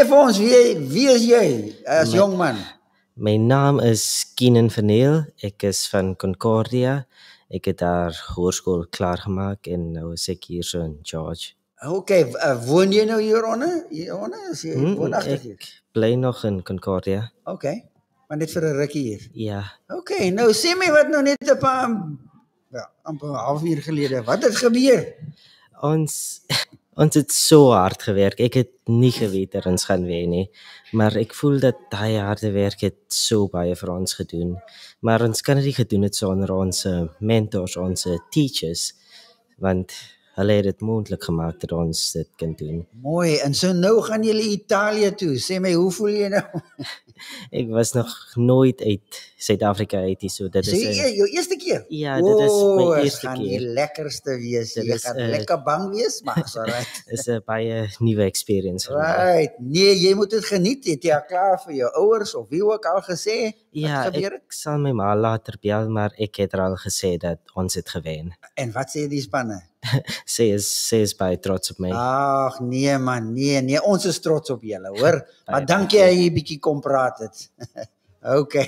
vir ons, wie is jy as jong man? My naam is Keenan Verneil, ek is van Concordia, ek het daar hoërskool klaargemaak en nou is ek hier so in George. Okay, woon jy nou hieronder? Hieronder? Is jy woonagtig hier? Ek bly nog in Concordia. Okay, maar net vir 'n rukkie hier. Ja, Okay, nou sê my wat nou net 'n paar amper 'n halfuur gelede, wat het gebeur? ons het so hard gewerk. Ek het nie geweet dat ons gaan wen nie, maar ek voel dat daai harde werk het so baie vir ons gedoen. Maar ons kan dit nie gedoen het sonder ons mentors, ons teachers, want hulle het dit moontlik gemaak dat ons dit kan doen. Mooi, en so nou gaan julle Italië toe. Sê my, hoe voel jy nou? Ek was nog nooit uit Suid-Afrika uit nie, so dit Sê is jou eerste keer? ja, dit is my eerste gaan die keer. lekkerste wees. Dit Jy is, gaan lekker bang wees, maar is alright. Is 'n baie nuwe experience vir my. Right. Nee, jy moet dit geniet. Het jy al klaar vir jou ouers of wie ook al gesê? Ja, Wat gebeur het? ek sal my ma later bel, maar ek het al gesê dat ons het gewen. En wat sê die spanne? Sy is baie trots op my. Ag nee man, nee, ons is trots op julle, hoor. Maar Baie dankie dat jy 'n bietjie kom praat het. Okay.